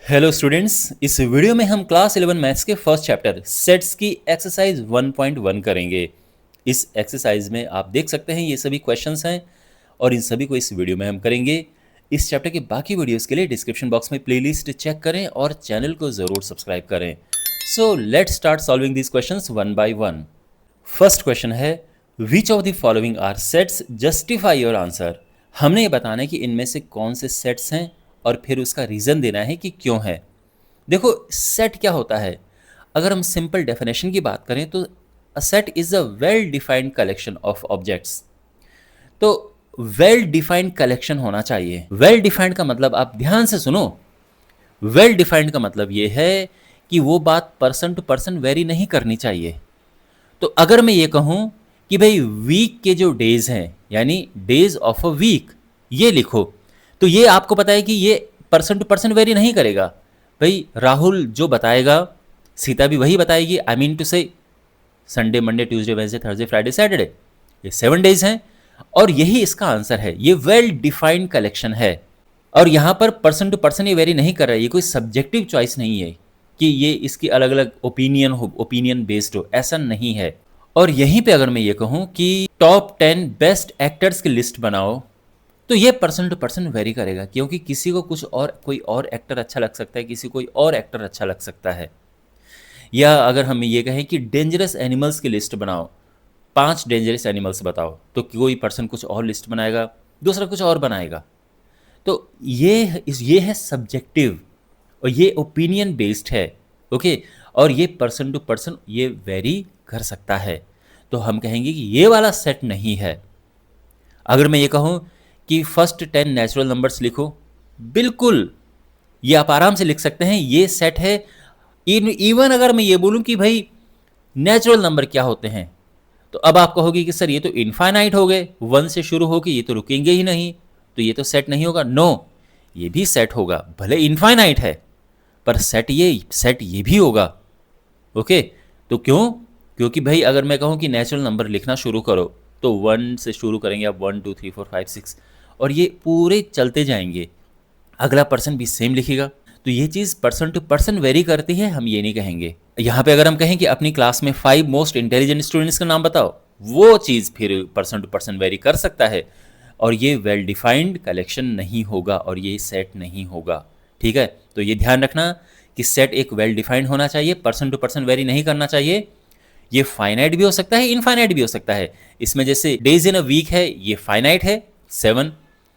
Hello students, इस video में हम क्लास 11 मैथ्स के फर्स्ट चैप्टर सेट्स की एक्सरसाइज 1.1 करेंगे। इस एक्सरसाइज में आप देख सकते हैं ये सभी क्वेश्चंस हैं और इन सभी को इस वीडियो में हम करेंगे। इस चैप्टर के बाकी वीडियोस के लिए डिस्क्रिप्शन बॉक्स में प्लेलिस्ट चेक करें और चैनल को ज़रूर सब्सक्राइब करें। So let's start solving this questions one by one. First question है, which of the following are sets, justify your answer. हमने ये बताना है कि इनमें से कौन से सेट्स हैं और फिर उसका रीज़न देना है कि क्यों है। देखो, सेट क्या होता है? अगर हम सिंपल डेफिनेशन की बात करें तो a set is a well defined collection of objects. तो वेल डिफाइंड कलेक्शन होना चाहिए। वेल डिफाइंड का मतलब, आप ध्यान से सुनो, वेल डिफाइंड का मतलब ये है कि वो बात पर्सन टू पर्सन वेरी नहीं करनी चाहिए। तो अगर मैं ये कहूँ कि भाई वीक के जो डेज हैं, यानी डेज ऑफ अ वीक, ये लिखो, तो ये आपको पता है कि ये पर्सन टू पर्सन वेरी नहीं करेगा। भाई राहुल जो बताएगा सीता भी वही बताएगी। आई मीन टू से Sunday, Monday, Tuesday, Wednesday, Thursday, Friday, Saturday, ये 7 डेज हैं और यही इसका आंसर है। ये वेल डिफाइंड कलेक्शन है और यहाँ पर पर्सन टू पर्सन ये वेरी नहीं कर रहा है। ये कोई सब्जेक्टिव चॉइस नहीं है कि ये इसकी अलग अलग ओपिनियन हो, ओपिनियन बेस्ड हो, ऐसा नहीं है। और यहीं पे अगर मैं ये कहूँ कि टॉप 10 बेस्ट एक्टर्स की लिस्ट बनाओ, तो ये पर्सन टू पर्सन वेरी करेगा, क्योंकि किसी को कुछ और, कोई और एक्टर अच्छा लग सकता है, किसी को कोई और एक्टर अच्छा लग सकता है। या अगर हम ये कहें कि डेंजरस एनिमल्स की लिस्ट बनाओ, 5 डेंजरस एनिमल्स बताओ, तो कोई पर्सन कुछ और लिस्ट बनाएगा, दूसरा कुछ और बनाएगा। तो ये है सब्जेक्टिव और ये ओपिनियन बेस्ड है। ओके, और ये पर्सन टू पर्सन ये वेरी कर सकता है। तो हम कहेंगे कि ये वाला सेट नहीं है। अगर मैं ये कहूँ कि फर्स्ट 10 नेचुरल नंबर्स लिखो, बिल्कुल ये आप आराम से लिख सकते हैं, ये सेट है। इवन अगर मैं ये बोलूँ कि भाई नेचुरल नंबर क्या होते हैं, तो अब आप कहोगे कि सर ये तो इनफाइनाइट हो गए, 1 से शुरू होके ये तो रुकेंगे ही नहीं, तो ये तो सेट नहीं होगा। नो, ये भी सेट होगा, भले इनफाइनाइट है पर सेट ये भी होगा। ओके, तो क्यों? क्योंकि भाई अगर मैं कहूँ कि नेचुरल नंबर लिखना शुरू करो, तो 1 से शुरू करेंगे आप, 1 2 3 4 5 6, और ये पूरे चलते जाएंगे। अगला पर्सन भी सेम लिखेगा। तो ये चीज़ पर्सन टू पर्सन वेरी करती है, हम ये नहीं कहेंगे। यहाँ पे अगर हम कहें कि अपनी क्लास में 5 मोस्ट इंटेलिजेंट स्टूडेंट्स का नाम बताओ, वो चीज़ फिर पर्सन टू पर्सन वेरी कर सकता है और ये वेल डिफाइंड कलेक्शन नहीं होगा और ये सेट नहीं होगा। ठीक है, तो ये ध्यान रखना कि सेट एक वेल डिफाइंड होना चाहिए, पर्सन टू पर्सन वेरी नहीं करना चाहिए। ये फाइनाइट भी हो सकता है, इनफाइनाइट भी हो सकता है। इसमें जैसे डेज इन अ वीक है, ये फाइनाइट है 7,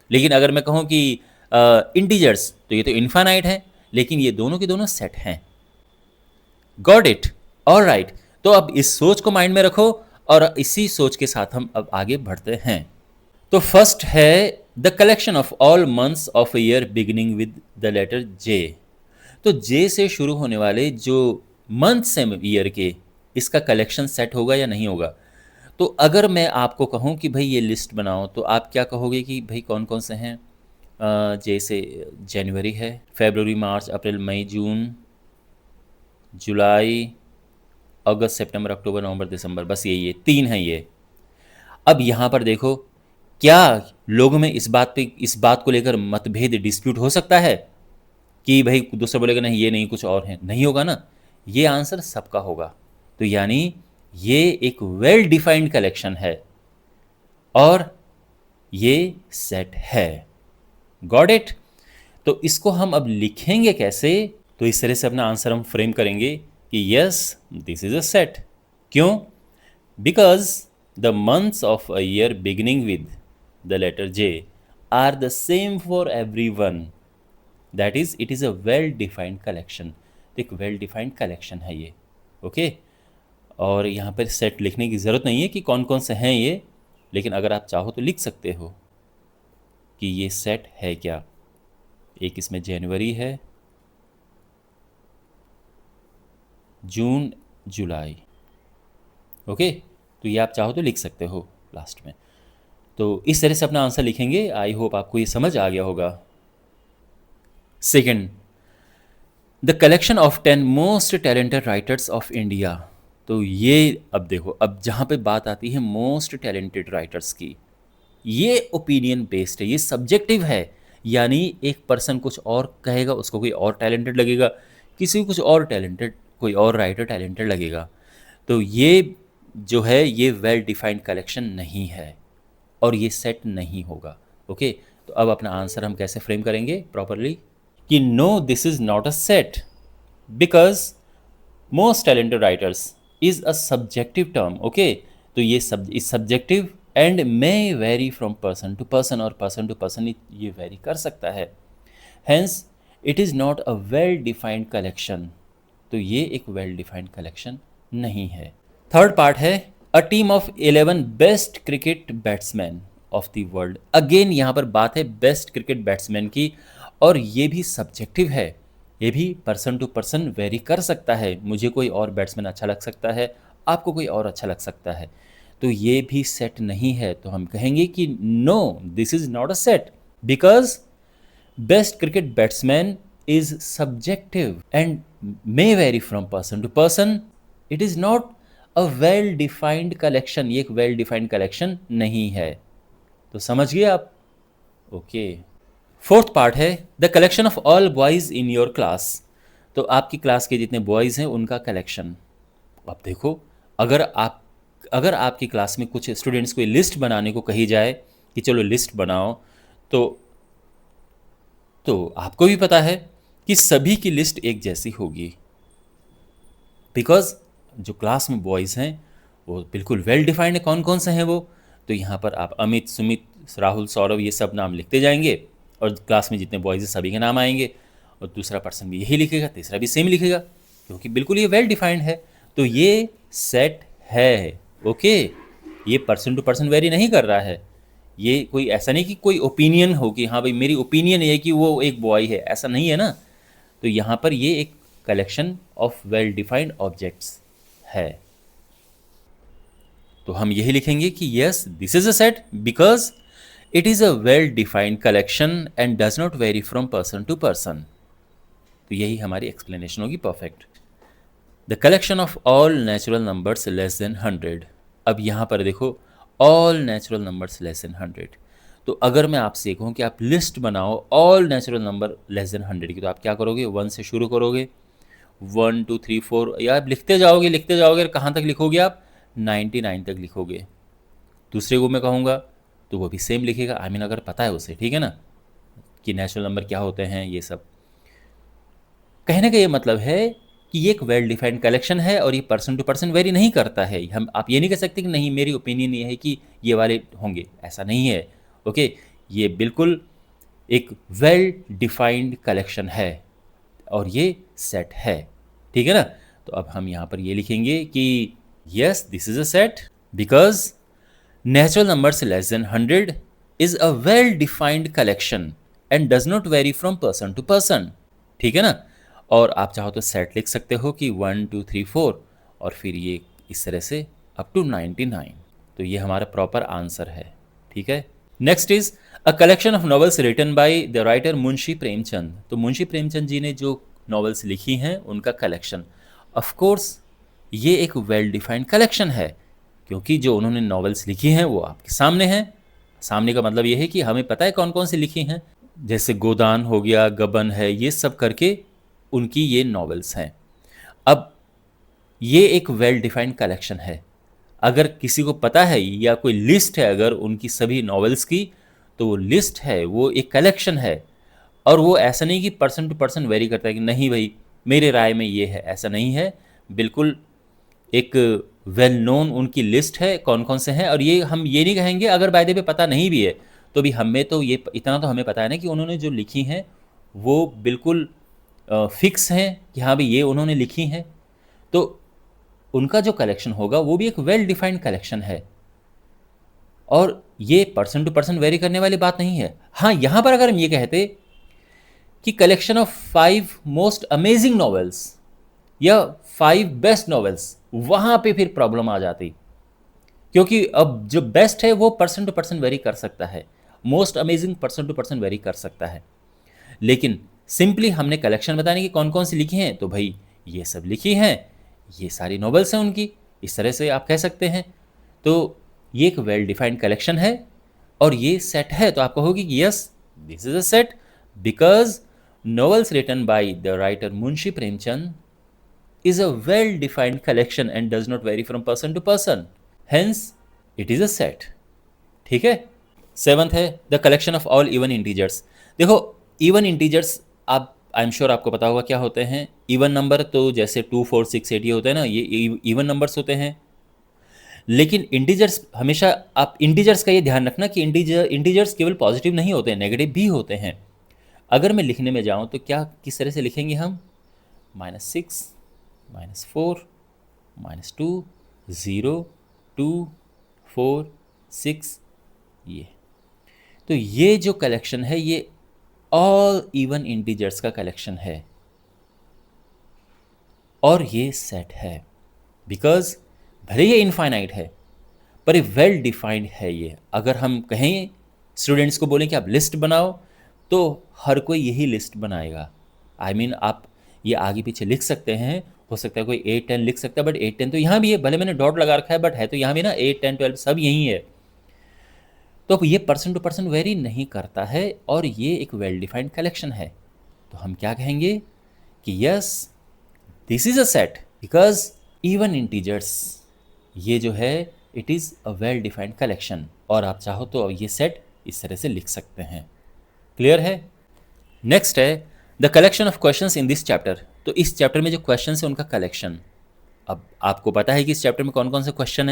लेकिन अगर मैं कहूँ कि इंटीजर्स, तो ये तो इनफाइनाइट है, लेकिन ये दोनों के दोनों सेट हैं। Got it? ऑलराइट, तो अब इस सोच को माइंड में रखो और इसी सोच के साथ हम अब आगे बढ़ते हैं। तो फर्स्ट है the collection of all months of year beginning with the letter J. तो जे से शुरू होने वाले जो मंथ्स हैं ईयर के, इसका कलेक्शन सेट होगा या नहीं होगा। तो अगर मैं आपको कहूँ कि भाई ये लिस्ट बनाओ, तो आप क्या कहोगे कि भाई कौन कौन से हैं? जैसे जनवरी है, फरवरी, मार्च, अप्रैल, मई, जून, जुलाई, अगस्त, सितंबर, अक्टूबर, नवंबर, दिसंबर, बस ये 3 हैं ये। अब यहाँ पर देखो, क्या लोगों में इस बात को लेकर मतभेद, डिस्प्यूट हो सकता है कि भाई दूसरा बोलेगा नहीं ये नहीं, कुछ और है? नहीं होगा ना, ये आंसर सबका होगा। तो यानी ये एक वेल डिफाइंड कलेक्शन है और ये सेट है। Got it? तो इसको हम अब लिखेंगे कैसे? तो इस तरह से अपना आंसर हम फ्रेम करेंगे कि yes, this is a set. क्यों? Because the months of a year beginning with the letter J are the same for every one. That is, it is a well defined collection. एक well defined collection है ये। Okay, और यहाँ पर set लिखने की ज़रूरत नहीं है कि कौन कौन से हैं ये, लेकिन अगर आप चाहो तो लिख सकते हो कि ये सेट है क्या। एक इसमें जनवरी है, जून, जुलाई। ओके, तो ये आप चाहो तो लिख सकते हो लास्ट में। तो इस तरह से अपना आंसर लिखेंगे। आई होप आपको ये समझ आ गया होगा। Second, the collection of 10 most talented writers of India. तो ये अब देखो, अब जहाँ पे बात आती है मोस्ट टैलेंटेड राइटर्स की, ये ओपिनियन बेस्ड है, ये सब्जेक्टिव है। यानी एक पर्सन कुछ और कहेगा, उसको कोई और टैलेंटेड लगेगा, किसी को कुछ और टैलेंटेड, कोई और राइटर टैलेंटेड लगेगा। तो ये जो है ये वेल डिफाइंड कलेक्शन नहीं है और ये सेट नहीं होगा। ओके, तो अब अपना आंसर हम कैसे फ्रेम करेंगे प्रॉपरली कि no this is not a set because most talented writers is a subjective term. Okay, तो ये is subjective and may vary from person to person, और पर्सन टू पर्सन ये वेरी कर सकता है। Hence it is not a well defined collection, तो ये एक वेल डिफाइंड कलेक्शन नहीं है। थर्ड पार्ट है a team of 11 best cricket batsman of the world. Again यहाँ पर बात है बेस्ट क्रिकेट बैट्समैन की, और ये भी सब्जेक्टिव है, ये भी पर्सन टू पर्सन वेरी कर सकता है। मुझे कोई और बैट्समैन अच्छा लग सकता है, आपको कोई और अच्छा लग सकता है, तो ये भी सेट नहीं है। तो हम कहेंगे कि no this is not a set because best cricket batsman is subjective and may vary from person to person. It is not a well defined collection, ये एक well defined collection नहीं है। तो समझ गए आप? ओके। फोर्थ पार्ट है the collection of all boys in your class. तो आपकी क्लास के जितने बॉयज़ हैं उनका कलेक्शन। अब देखो, अगर आपकी क्लास में कुछ स्टूडेंट्स को लिस्ट बनाने को कही जाए कि चलो लिस्ट बनाओ, तो आपको भी पता है कि सभी की लिस्ट एक जैसी होगी बिकॉज जो क्लास में बॉयज़ हैं वो बिल्कुल वेल डिफाइंड है कौन कौन से हैं वो। तो यहाँ पर आप अमित, सुमित, राहुल, सौरभ ये सब नाम लिखते जाएंगे और क्लास में जितने बॉयज़ हैं सभी के नाम आएंगे, और दूसरा पर्सन भी यही लिखेगा, तीसरा भी सेम लिखेगा, क्योंकि बिल्कुल ये वेल डिफाइंड है। तो ये सेट है। ओके, ये पर्सन टू पर्सन वेरी नहीं कर रहा है। ये कोई ऐसा नहीं कि कोई ओपिनियन हो कि हाँ भाई मेरी ओपिनियन ये है कि वो एक बॉय है, ऐसा नहीं है ना। तो यहाँ पर ये एक collection of well defined objects है। तो हम यही लिखेंगे कि yes this is a set because it is a well defined collection and does not vary from person to person. तो यही हमारी एक्सप्लेनेशन होगी perfect. The collection of all natural numbers less than 100। अब यहाँ पर देखो all natural numbers less than 100। तो अगर मैं आपसे कहूँ कि आप लिस्ट बनाओ all natural number less than 100 की, तो आप क्या करोगे? 1 से शुरू करोगे, 1 2 3 4, या आप लिखते जाओगे, कहाँ तक लिखोगे आप? 99 तक लिखोगे। दूसरे को मैं कहूँगा तो वो भी सेम लिखेगा, आई मीन अगर पता है उसे, ठीक है ना, कि नेचुरल नंबर क्या होते हैं ये सब। कहने का ये मतलब है कि ये एक वेल डिफाइंड कलेक्शन है और ये पर्सन टू पर्सन वेरी नहीं करता है। आप ये नहीं कह सकते कि नहीं मेरी ओपिनियन ये है कि ये वाले होंगे, ऐसा नहीं है। ओके, ये बिल्कुल एक वेल डिफाइंड कलेक्शन है और ये सेट है, ठीक है ना। तो अब हम यहाँ पर ये लिखेंगे कि yes this is a set because natural numbers less than 100 is a well defined collection and does not vary from person to person, ठीक है ना। और आप चाहो तो सेट लिख सकते हो कि 1 2 3 4 और फिर ये इस तरह से अप टू 99। तो ये हमारा प्रॉपर आंसर है, ठीक है। Next is a collection of novels written by the writer Munshi Premchand. तो मुंशी प्रेमचंद जी ने जो नॉवेल्स लिखी हैं उनका कलेक्शन। ऑफ कोर्स ये एक वेल डिफाइंड कलेक्शन है क्योंकि जो उन्होंने नॉवेल्स लिखी हैं वो आपके सामने हैं। सामने का मतलब ये है कि हमें पता है कौन कौन सी लिखी हैं, जैसे गोदान हो गया, गबन है, ये सब करके उनकी ये नॉवेल्स हैं। अब ये एक वेल डिफाइंड कलेक्शन है। अगर किसी को पता है या कोई लिस्ट है अगर उनकी सभी नॉवेल्स की, तो वो लिस्ट है, वो एक कलेक्शन है। और वो ऐसा नहीं कि पर्सन टू पर्सन वेरी करता है कि नहीं भाई मेरे राय में ये है, ऐसा नहीं है। बिल्कुल एक वेल नोन उनकी लिस्ट है कौन कौन से हैं। और ये हम ये नहीं कहेंगे अगर बाय द वे पता नहीं भी है तो भी हमें तो ये इतना तो हमें पता है ना कि उन्होंने जो लिखी हैं वो बिल्कुल फिक्स हैं कि हाँ भाई ये उन्होंने लिखी हैं। तो उनका जो कलेक्शन होगा वो भी एक वेल डिफाइंड कलेक्शन है और ये पर्सन टू पर्सन वेरी करने वाली बात नहीं है। हाँ, यहाँ पर अगर हम ये कहते कि collection of 5 most amazing novels या 5 बेस्ट नॉवेल्स, वहाँ पे फिर प्रॉब्लम आ जाती, क्योंकि अब जो बेस्ट है वो पर्सन टू पर्सन वेरी कर सकता है, most amazing person to person vary कर सकता है। लेकिन सिंपली हमने कलेक्शन बताने की कौन कौन सी लिखी हैं, तो भाई ये सब लिखी हैं, ये सारी नॉवेल्स हैं उनकी, इस तरह से आप कह सकते हैं। तो ये एक वेल डिफाइंड कलेक्शन है और ये सेट है। तो आप कहोगे कि yes this is a set Because novels written by the writer Munshi Premchand is a well-defined collection and does not vary from person to person. Hence, it is a set. ठीक है. Seventh है the collection of all even integers. देखो even integers आप I am sure आपको पता होगा क्या होते हैं. इवन नंबर तो जैसे 2 4 6 8 ये होते हैं ना, ये इवन नंबर्स होते हैं. लेकिन इंटीजर्स हमेशा आप इंटीजर्स का ये ध्यान रखना कि इंटीजर्स केवल पॉजिटिव नहीं होते हैं, नेगेटिव भी होते हैं. अगर मैं लिखने में जाऊं तो क्या किस तरह से लिखेंगे हम? -6 -4 -2 0 2 4 6 ये. तो ये जो कलेक्शन है ये ऑल इवन इंटीजर्स का कलेक्शन है और ये सेट है. बिकॉज भले ये इनफाइनाइट है पर ये वेल डिफाइंड है. ये अगर हम कहें स्टूडेंट्स को बोलें कि आप लिस्ट बनाओ तो हर कोई यही लिस्ट बनाएगा. आई मीन आप ये आगे पीछे लिख सकते हैं, हो सकता है कोई 8 10 लिख सकता है, बट 8 10 तो यहाँ भी है. भले मैंने डॉट लगा रखा है बट है तो यहाँ भी ना 8 10 12 सब यही है. तो अब ये पर्सन टू पर्सन वेरी नहीं करता है और ये एक वेल डिफाइंड कलेक्शन है. तो हम क्या कहेंगे कि yes this is a set because even integers ये जो है it is a well defined collection. और आप चाहो तो अब ये सेट इस तरह से लिख सकते हैं. क्लियर है. नेक्स्ट है the collection of questions in this chapter. तो इस चैप्टर में जो क्वेश्चन है उनका कलेक्शन. अब आपको पता है कि इस चैप्टर में कौन कौन से क्वेश्चन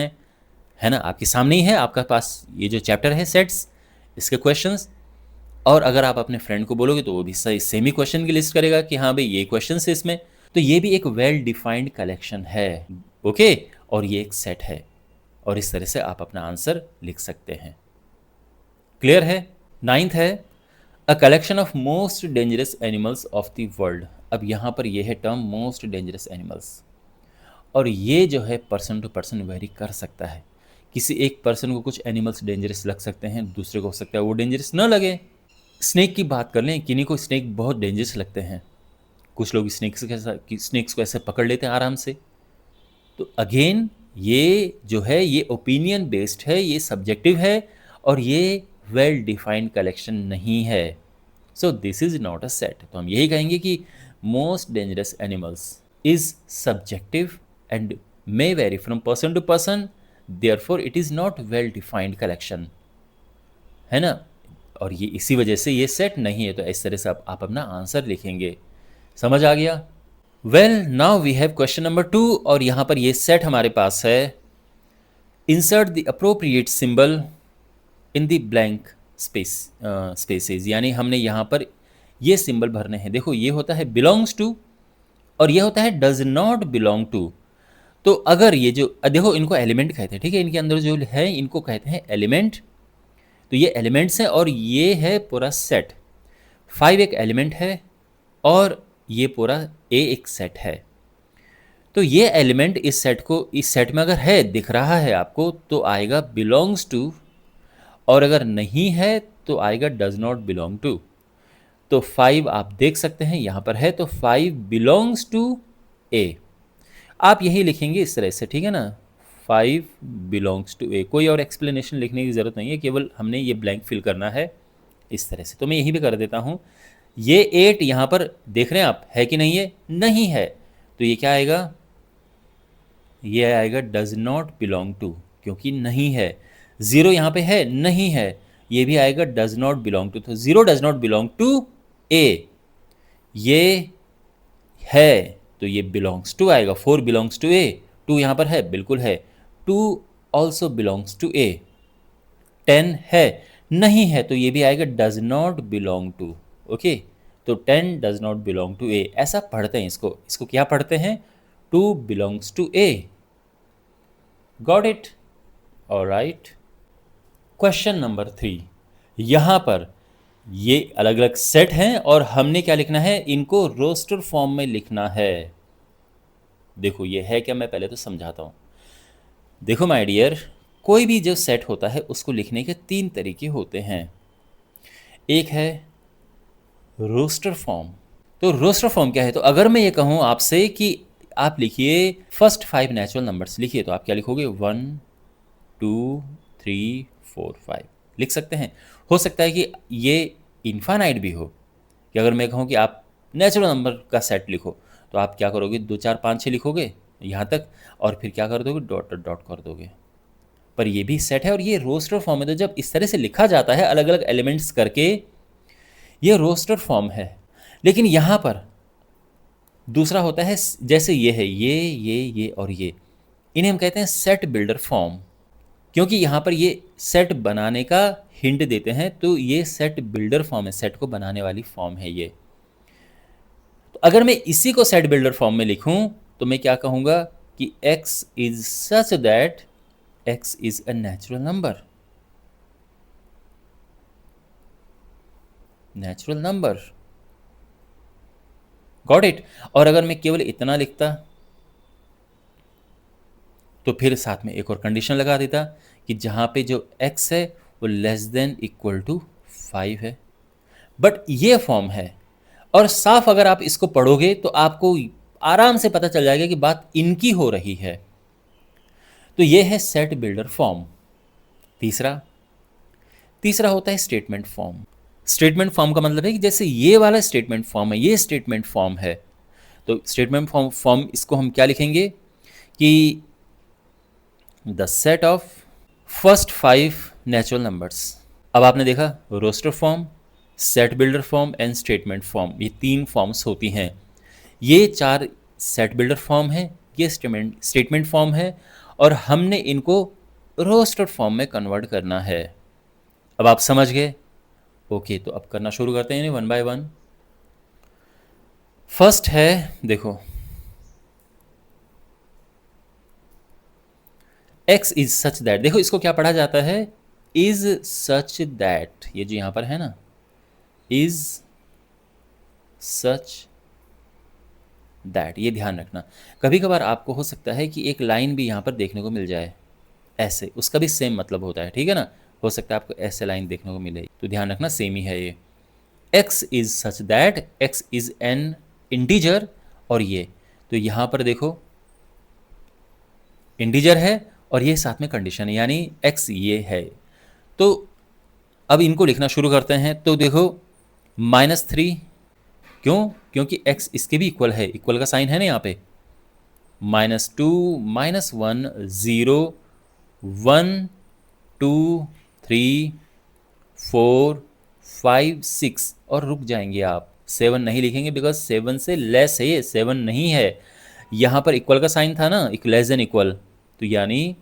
है ना, आपके सामने ही है. आपका पास ये जो चैप्टर है सेट्स, इसके क्वेश्चंस. और अगर आप अपने फ्रेंड को बोलोगे तो वो भी सही सेम ही क्वेश्चन की लिस्ट करेगा कि हाँ भाई ये क्वेश्चन है इसमें. तो ये भी एक वेल डिफाइंड कलेक्शन है. ओके और ये एक सेट है और इस तरह से आप अपना आंसर लिख सकते हैं. क्लियर है. नाइन्थ है अ collection of most dangerous animals of the world. अब यहाँ पर यह है टर्म मोस्ट डेंजरस एनिमल्स और ये जो है पर्सन टू पर्सन वेरी कर सकता है. किसी एक पर्सन को कुछ एनिमल्स डेंजरस लग सकते हैं, दूसरे को हो सकता है वो डेंजरस न लगे. स्नेक की बात कर लें, किन्हीं को स्नेक बहुत डेंजरस लगते हैं. कुछ लोग स्नेक्स को ऐसे पकड़ लेते हैं आराम से. तो अगेन ये जो है ये ओपिनियन बेस्ड है, ये सब्जेक्टिव है और ये वेल डिफाइंड कलेक्शन नहीं है. So this is not a set. तो हम यही कहेंगे कि most dangerous animals is subjective and may vary from person to person, therefore it is not well defined collection. है ना. और ये इसी वजह से ये सेट नहीं है. तो इस तरह से आप अपना आंसर लिखेंगे. समझ आ गया. Well now we have question number 2 और यहाँ पर ये सेट हमारे पास है. Insert the appropriate symbol in the blank spaces. यानी हमने यहाँ पर ये सिंबल भरने हैं. देखो ये होता है बिलोंग्स टू और ये होता है डज नॉट बिलोंग टू. तो अगर ये जो देखो इनको एलिमेंट कहते हैं, ठीक है, इनके अंदर जो है इनको कहते हैं एलिमेंट. तो ये एलिमेंट्स हैं और ये है पूरा सेट. 5 एक एलिमेंट है और ये पूरा ए एक सेट है. तो ये एलिमेंट इस सेट में अगर है दिख रहा है आपको तो आएगा बिलोंग्स टू और अगर नहीं है तो आएगा डज नॉट बिलोंग टू. तो 5 आप देख सकते हैं यहाँ पर है तो 5 बिलोंग्स टू ए. आप यही लिखेंगे इस तरह से, ठीक है ना. 5 बिलोंग्स टू ए. कोई और एक्सप्लेनेशन लिखने की ज़रूरत नहीं है, केवल हमने ये ब्लैंक फिल करना है इस तरह से. तो मैं यही भी कर देता हूँ. ये 8 यहाँ पर देख रहे हैं आप, है कि नहीं है? नहीं है. तो ये क्या आएगा? ये आएगा डज नॉट बिलोंग टू क्योंकि नहीं है. 0 यहाँ पे है, नहीं है, ये भी आएगा डज नॉट बिलोंग टू. तो 0 does not belong to A. ये है तो ये बिलोंग्स टू आएगा. 4 बिलोंग्स टू ए. 2 यहाँ पर है, बिल्कुल है. 2 ऑल्सो बिलोंग्स टू ए. 10 है, नहीं है, तो ये भी आएगा does not belong to. Okay तो 10 does not belong to A. ऐसा पढ़ते हैं इसको क्या पढ़ते हैं? 2 belongs to A. Got it. Alright. Question number 3. यहाँ पर ये अलग अलग सेट हैं और हमने क्या लिखना है? इनको रोस्टर फॉर्म में लिखना है. देखो ये है क्या, मैं पहले तो समझाता हूँ. देखो माय डियर, कोई भी जो सेट होता है उसको लिखने के 3 तरीके होते हैं. एक है रोस्टर फॉर्म. तो रोस्टर फॉर्म क्या है? तो अगर मैं ये कहूँ आपसे कि आप लिखिए फर्स्ट 5 नेचुरल नंबर्स लिखिए, तो आप क्या लिखोगे? 1 2 3 4 5 लिख सकते हैं. हो सकता है कि ये इन्फानाइट भी हो, कि अगर मैं कहूँ कि आप नेचुरल नंबर का सेट लिखो, तो आप क्या करोगे, 2 4 5 6 लिखोगे यहाँ तक, और फिर क्या कर दोगे, डॉट डॉट कर दोगे। पर ये भी सेट है और ये रोस्टर फॉर्म है, तो जब इस तरह से लिखा जाता है अलग अलग एलिमेंट्स करके, ये रोस्टर फॉर्म है। लेकिन यहाँ पर दूसरा होता है, जैसे ये है, ये और ये, इन्हें हम कहते हैं सेट बिल्डर फॉर्म, क्योंकि यहाँ पर ये सेट बनाने का हिंट देते हैं, तो ये सेट बिल्डर फॉर्म है, सेट को बनाने वाली फॉर्म है ये। तो अगर मैं इसी को सेट बिल्डर फॉर्म में लिखूं तो मैं क्या कहूँगा कि x is such that x is a natural number, natural number, got it. और अगर मैं केवल इतना लिखता तो फिर साथ में एक और कंडीशन लगा देता कि जहाँ पे जो x है वो लेस देन इक्वल टू 5 है। बट ये फॉर्म है, और साफ अगर आप इसको पढ़ोगे तो आपको आराम से पता चल जाएगा कि बात इनकी हो रही है। तो ये है सेट बिल्डर फॉर्म। तीसरा होता है स्टेटमेंट फॉर्म। स्टेटमेंट फॉर्म का मतलब है कि जैसे ये वाला स्टेटमेंट फॉर्म है, ये स्टेटमेंट फॉर्म है, तो स्टेटमेंट फॉर्म इसको हम क्या लिखेंगे कि the set of first 5 natural numbers. अब आपने देखा roster form, set builder form and statement form, ये 3 फॉर्म्स होती हैं। ये 4 सेट बिल्डर फॉर्म है, ये स्टेटमेंट फॉर्म है, और हमने इनको रोस्टर फॉर्म में कन्वर्ट करना है। अब आप समझ गए? ओके, तो अब करना शुरू करते हैं वन बाय वन। फर्स्ट है, देखो x इज सच दैट। देखो इसको क्या पढ़ा जाता है, इज सच दैट, ये जो यहां पर है ना, इज सच दैट, ये ध्यान रखना। कभी कभार आपको हो सकता है कि एक लाइन भी यहां पर देखने को मिल जाए ऐसे, उसका भी सेम मतलब होता है, ठीक है ना, हो सकता है आपको ऐसे लाइन देखने को मिले, तो ध्यान रखना सेम ही है ये। x is such that x is an integer, और ये तो यहां पर देखो इंटीजर है और ये साथ में कंडीशन है, यानी x ये है। तो अब इनको लिखना शुरू करते हैं, तो देखो -3, क्यों? क्योंकि x इसके भी इक्वल है, इक्वल का साइन है ना यहाँ पे, -2 -1 0 1 2 3 4 5 6, और रुक जाएंगे आप, 7 नहीं लिखेंगे बिकॉज 7 से लेस है ये, 7 नहीं है। यहाँ पर इक्वल का साइन था ना, एक लेस देन इक्वल, तो यानी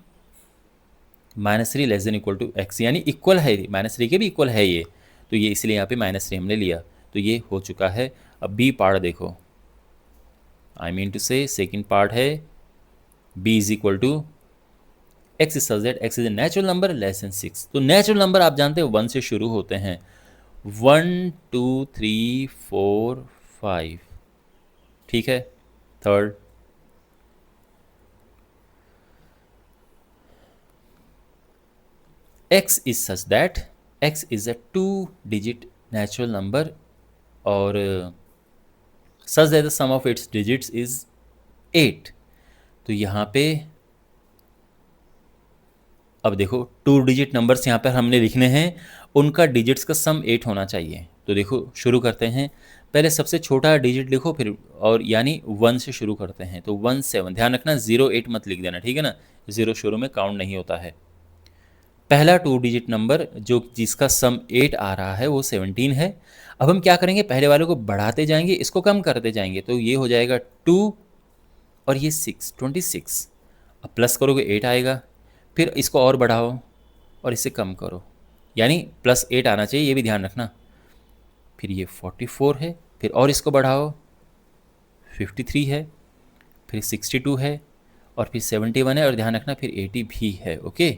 -3 less than equal to X, यानी इक्वल है, -3 के भी इक्वल है ये, तो ये इसलिए यहाँ पे -3 हमने लिया, तो ये हो चुका है। अब बी पार्ट देखो, आई मीन टू से सेकेंड पार्ट है, b is equal to x is such that x is a natural number less than 6। तो नेचुरल नंबर आप जानते हो 1 से शुरू होते हैं, 1 2 3 4 5, ठीक है। Third, x is such that x is a 2 digit natural number, और such that the sum of its digits is 8। तो यहाँ पे अब देखो 2 डिजिट नंबर्स यहाँ पर हमने लिखने हैं, उनका डिजिट्स का सम 8 होना चाहिए। तो देखो शुरू करते हैं, पहले सबसे छोटा डिजिट लिखो, फिर और यानी 1 से शुरू करते हैं, तो 1 7, ध्यान रखना 0 8 मत लिख देना, ठीक है ना, 0 शुरू में काउंट नहीं होता है। पहला 2 डिजिट नंबर जो जिसका सम 8 आ रहा है वो 17 है। अब हम क्या करेंगे, पहले वाले को बढ़ाते जाएंगे, इसको कम करते जाएंगे, तो ये हो जाएगा 2 और ये 6 26। अब प्लस करोगे 8 आएगा, फिर इसको और बढ़ाओ और इसे कम करो, यानी +8 आना चाहिए, ये भी ध्यान रखना। फिर ये 44 है, फिर और इसको बढ़ाओ 53 है, फिर 62 है, और फिर 71 है, और ध्यान रखना फिर 80 भी है। ओके,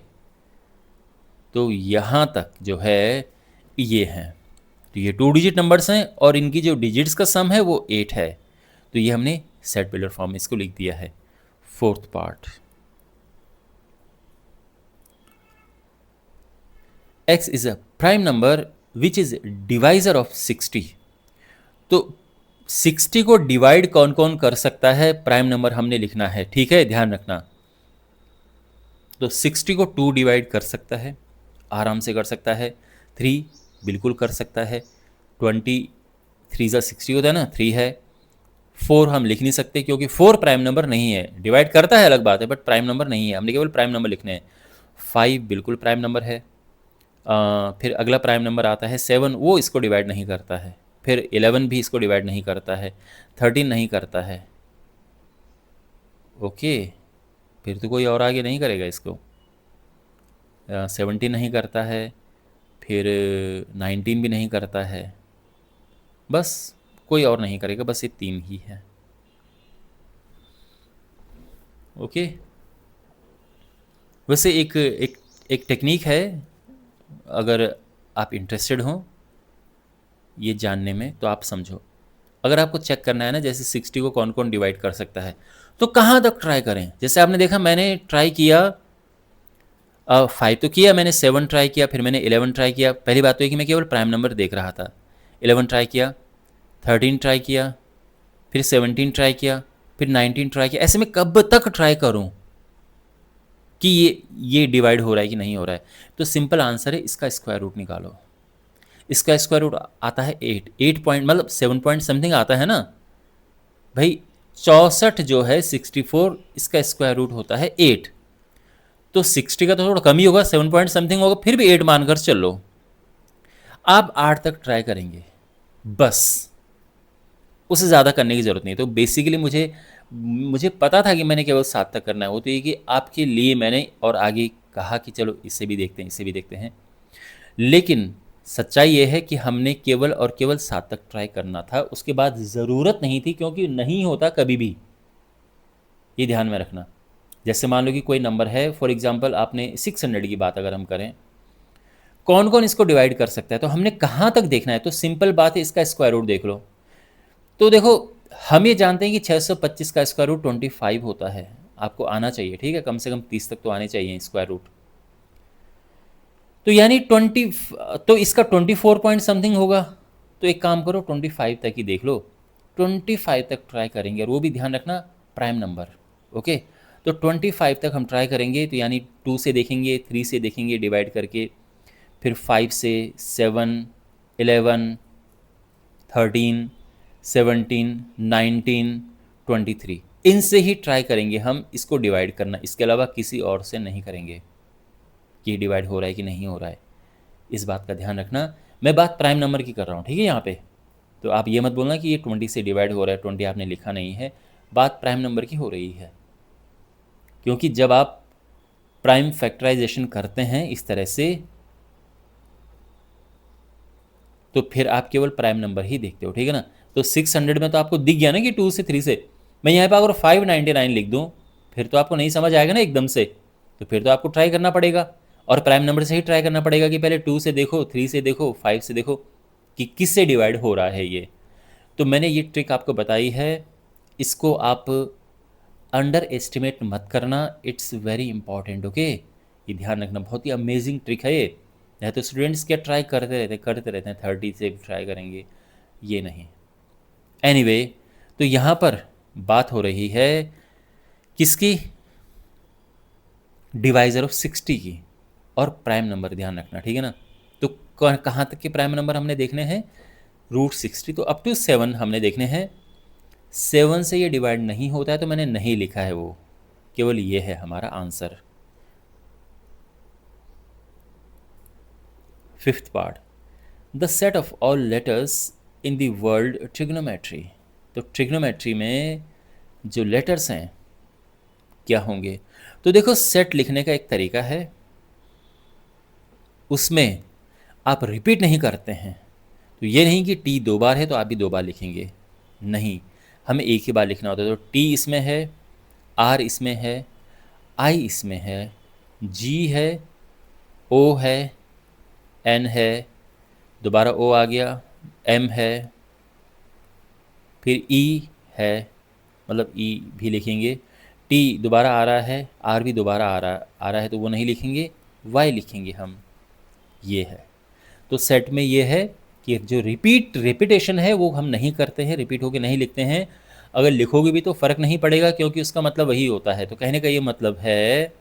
तो यहाँ तक जो है ये हैं, तो ये 2 डिजिट नंबर्स हैं और इनकी जो डिजिट्स का सम है वो 8 है, तो ये हमने सेट बिल्डर फॉर्म में इसको लिख दिया है। Fourth part, x is a prime number which is divisor of 60। तो 60 को डिवाइड कौन कौन कर सकता है, प्राइम नंबर हमने लिखना है, ठीक है, ध्यान रखना। तो 60 को 2 डिवाइड कर सकता है, आराम से कर सकता है, 3 बिल्कुल कर सकता है, 20 3 ज़ा 60 होता है ना, 3 है। 4 हम लिख नहीं सकते क्योंकि 4 प्राइम नंबर नहीं है, डिवाइड करता है अलग बात है, बट प्राइम नंबर नहीं है, हमने केवल प्राइम नंबर लिखने हैं। 5 बिल्कुल प्राइम नंबर है। फिर अगला प्राइम नंबर आता है 7, वो इसको डिवाइड नहीं करता है। फिर 11 भी इसको डिवाइड नहीं करता है। 13 नहीं करता है। ओके, फिर तो कोई और आगे नहीं करेगा इसको। 17 नहीं करता है। फिर 19 भी नहीं करता है। बस कोई और नहीं करेगा, बस ये 3 ही है। ओके, वैसे एक एक एक टेक्निक है, अगर आप इंटरेस्टेड हों ये जानने में तो आप समझो। अगर आपको चेक करना है ना, जैसे 60 को कौन कौन डिवाइड कर सकता है, तो कहाँ तक ट्राई करें। जैसे आपने देखा मैंने ट्राई किया, 5 तो किया मैंने, 7 ट्राई किया, फिर मैंने 11 ट्राई किया। पहली बात तो है कि मैं केवल प्राइम नंबर देख रहा था। 11 ट्राई किया, 13 ट्राई किया, फिर 17 ट्राई किया, फिर 19 ट्राई किया। ऐसे में कब तक ट्राई करूं कि ये डिवाइड हो रहा है कि नहीं हो रहा है। तो सिंपल आंसर है, इसका स्क्वायर रूट निकालो। इसका स्क्वायर रूट आता है 8, 8 पॉइंट मतलब 7 पॉइंट समथिंग आता है ना भाई। 64 जो है 64, इसका स्क्वायर रूट होता है 8। तो 60 का तो थोड़ा कम ही होगा, 7 पॉइंट समथिंग होगा, फिर भी 8 मानकर चलो। आप 8 तक ट्राई करेंगे बस, उससे ज़्यादा करने की ज़रूरत नहीं। तो बेसिकली मुझे मुझे पता था कि मैंने केवल 7 तक करना है। वो तो ये कि आपके लिए मैंने और आगे कहा कि चलो इसे भी देखते हैं, इसे भी देखते हैं। लेकिन सच्चाई ये है कि हमने केवल और केवल 7 तक ट्राई करना था, उसके बाद ज़रूरत नहीं थी, क्योंकि नहीं होता कभी भी, ये ध्यान में रखना। जैसे मान लो कि कोई नंबर है, फॉर एग्जांपल आपने 600 की बात अगर हम करें, कौन कौन इसको डिवाइड कर सकता है, तो हमने कहाँ तक देखना है। तो सिंपल बात है, इसका स्क्वायर रूट देख लो। तो देखो, हम ये जानते हैं कि 625 का स्क्वायर रूट 25 होता है। आपको आना चाहिए, ठीक है, कम से कम 30 तक तो आने चाहिए स्क्वायर रूट। तो यानी 20, तो इसका 24 पॉइंट समथिंग होगा। तो एक काम करो, 25 तक ही देख लो। 25 तक ट्राई करेंगे, और वो भी ध्यान रखना प्राइम नंबर। ओके, तो 25 तक हम ट्राई करेंगे। तो यानी 2 से देखेंगे, 3 से देखेंगे डिवाइड करके, फिर 5 से, 7, 11, 13, 17, 19, 23, इनसे ही ट्राई करेंगे हम इसको डिवाइड करना। इसके अलावा किसी और से नहीं करेंगे कि डिवाइड हो रहा है कि नहीं हो रहा है। इस बात का ध्यान रखना। मैं बात प्राइम नंबर की कर रहा हूँ, ठीक है यहाँ पे। तो आप ये मत बोलना कि ये 20 से डिवाइड हो रहा है, 20 आपने लिखा नहीं है। बात प्राइम नंबर की हो रही है, क्योंकि जब आप प्राइम फैक्टराइजेशन करते हैं इस तरह से, तो फिर आप केवल प्राइम नंबर ही देखते हो, ठीक है ना। तो 600 में तो आपको दिख गया ना कि 2 से 3 से। मैं यहाँ पे अगर 599 लिख दूँ, फिर तो आपको नहीं समझ आएगा ना एकदम से। तो फिर तो आपको ट्राई करना पड़ेगा, और प्राइम नंबर से ही ट्राई करना पड़ेगा कि पहले 2 से देखो, 3 से देखो, 5 से देखो कि किससे डिवाइड हो रहा है ये। तो मैंने ये ट्रिक आपको बताई है, इसको आप अंडर एस्टिमेट मत करना। It's very important, okay. ये ध्यान रखना, बहुत ही अमेजिंग ट्रिक है ये। नहीं तो स्टूडेंट्स क्या ट्राई करते रहते हैं, 30 से ट्राई करेंगे, ये नहीं। एनीवे, तो यहाँ पर बात हो रही है किसकी, डिवाइज़र ऑफ 60 की, और प्राइम नंबर ध्यान रखना, ठीक है ना। तो कहाँ तक के प्राइम नंबर हमने देखने हैं, रूट 60, तो अप टू 7 हमने देखने हैं। 7 से ये डिवाइड नहीं होता है तो मैंने नहीं लिखा है, वो केवल ये है हमारा answer. 5th part, the set of all letters in the world trigonometry. तो ट्रिग्नोमेट्री में जो लेटर्स हैं क्या होंगे। तो देखो, सेट लिखने का एक तरीका है, उसमें आप रिपीट नहीं करते हैं। तो ये नहीं कि टी 2 बार है तो आप भी 2 बार लिखेंगे, नहीं, हमें एक ही बार लिखना होता है। तो टी इसमें है, आर इसमें है, आई इसमें है, जी है, ओ है, एन है, दोबारा ओ आ गया, एम है, फिर ई है, मतलब ई भी लिखेंगे। टी दोबारा आ रहा है, आर भी दोबारा आ रहा है, तो वो नहीं लिखेंगे, वाई लिखेंगे हम, ये है। तो सेट में ये है कि जो रिपीटेशन है वो हम नहीं करते हैं, रिपीट होके नहीं लिखते हैं। अगर लिखोगे भी तो फ़र्क नहीं पड़ेगा, क्योंकि उसका मतलब वही होता है। तो कहने का ये मतलब है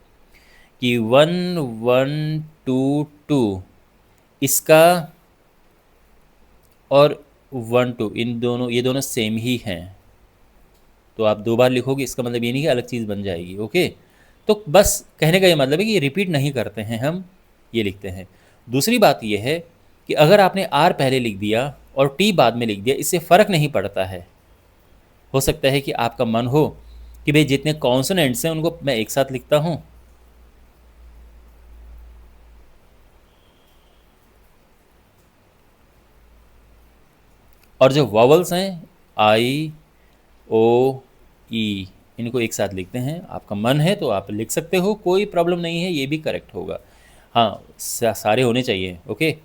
कि 1 1 2 2 इसका, और 1 2 इन दोनों, ये दोनों सेम ही हैं, तो आप 2 बार लिखोगे इसका मतलब ये नहीं कि अलग चीज़ बन जाएगी। ओके, तो बस कहने का ये मतलब है कि ये रिपीट नहीं करते हैं, हम ये लिखते हैं। दूसरी बात ये है कि अगर आपने आर पहले लिख दिया और टी बाद में लिख दिया, इससे फ़र्क नहीं पड़ता है। हो सकता है कि आपका मन हो कि भाई जितने कॉन्सोनेंट्स हैं उनको मैं एक साथ लिखता हूँ, और जो वॉवल्स हैं आई ओ ई, इनको एक साथ लिखते हैं। आपका मन है तो आप लिख सकते हो, कोई प्रॉब्लम नहीं है, ये भी करेक्ट होगा। हाँ, सारे होने चाहिए। ओके,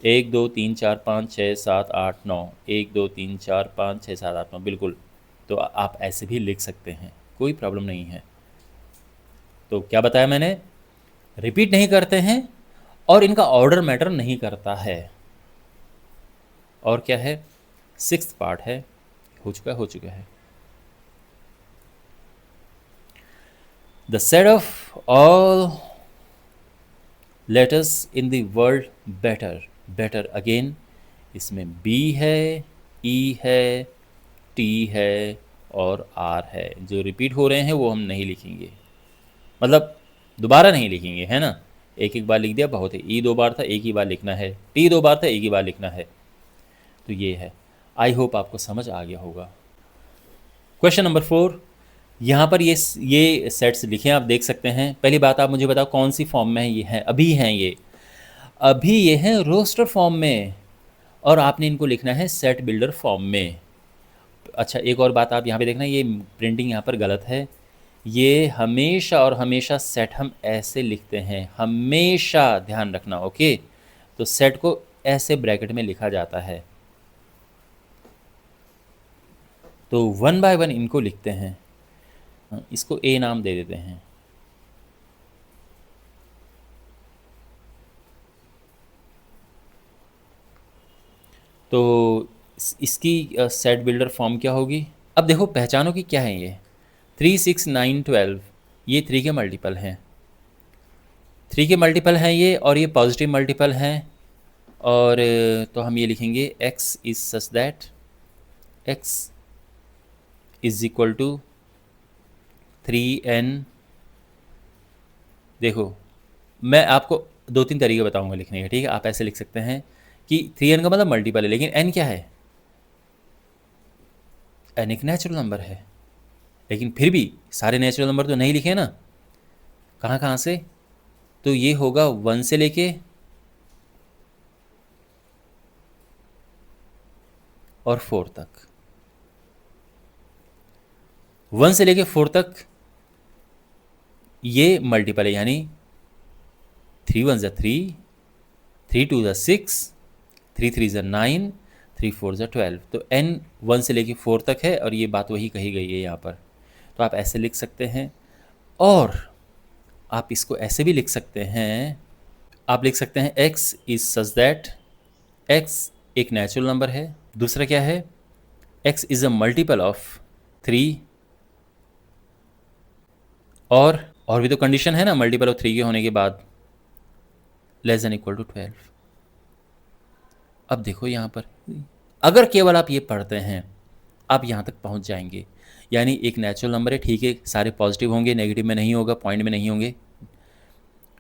1 2 3 4 5 6 7 8 9, 1 2 3 4 5 6 7 8 9, बिल्कुल। तो आप ऐसे भी लिख सकते हैं, कोई प्रॉब्लम नहीं है। तो क्या बताया मैंने, रिपीट नहीं करते हैं और इनका ऑर्डर मैटर नहीं करता है। और क्या है, सिक्स्थ पार्ट है, हो चुका है। The set of all letters in the word better, better again, इसमें बी है, ई है, टी है और आर है। जो रिपीट हो रहे हैं वो हम नहीं लिखेंगे, मतलब दोबारा नहीं लिखेंगे, है ना। एक एक बार लिख दिया बहुत है, ई 2 बार था, एक ही बार लिखना है, टी 2 बार था, एक ही बार लिखना है। तो ये है, आई होप आपको समझ आ गया होगा। क्वेश्चन नंबर 4, यहाँ पर ये सेट्स लिखे आप देख सकते हैं। पहली बात आप मुझे बताओ कौन सी फॉर्म में है ये हैं, अभी हैं ये, अभी ये हैं रोस्टर फॉर्म में, और आपने इनको लिखना है सेट बिल्डर फॉर्म में। अच्छा, एक और बात आप यहाँ पे देखना, ये प्रिंटिंग यहाँ पर गलत है। ये हमेशा और हमेशा सेट हम ऐसे लिखते हैं, हमेशा ध्यान रखना। ओके, तो सेट को ऐसे ब्रैकेट में लिखा जाता है। तो 1 बाय 1 इनको लिखते हैं, इसको ए नाम दे देते हैं। तो इसकी सेट बिल्डर फॉर्म क्या होगी, अब देखो पहचानो कि क्या है ये। 3 6 9 12, ये 3 के मल्टीपल हैं, 3 के मल्टीपल हैं ये, और ये पॉजिटिव मल्टीपल हैं। और तो हम ये लिखेंगे x is such that x is equal to 3n। देखो, मैं आपको 2 3 तरीके बताऊंगा लिखने के, ठीक है। आप ऐसे लिख सकते हैं कि 3n का मतलब मल्टीपल है, लेकिन n क्या है, n एक नेचुरल नंबर है। लेकिन फिर भी सारे नेचुरल नंबर तो नहीं लिखे ना, कहाँ कहाँ से, तो ये होगा 1 से लेके और 4 तक, 1 से लेके 4 तक ये मल्टीपल है, यानी 3 1 ज़ा 3, 3 2 ज़ा 6, 3 3 ज़ा 9, 3 4 ज़ा 12। तो n 1 से लेके 4 तक है, और ये बात वही कही गई है यहाँ पर। तो आप ऐसे लिख सकते हैं, और आप इसको ऐसे भी लिख सकते हैं। आप लिख सकते हैं x is such that x एक नेचुरल नंबर है। दूसरा क्या है, x is a multiple of 3, और भी तो कंडीशन है ना मल्टीपल ऑफ 3 के होने के बाद, लेस देन इक्वल टू 12। अब देखो यहाँ पर, अगर केवल आप ये पढ़ते हैं आप यहाँ तक पहुँच जाएंगे। यानी एक नेचुरल नंबर है, ठीक है, सारे पॉजिटिव होंगे, नेगेटिव में नहीं होगा, पॉइंट में नहीं होंगे।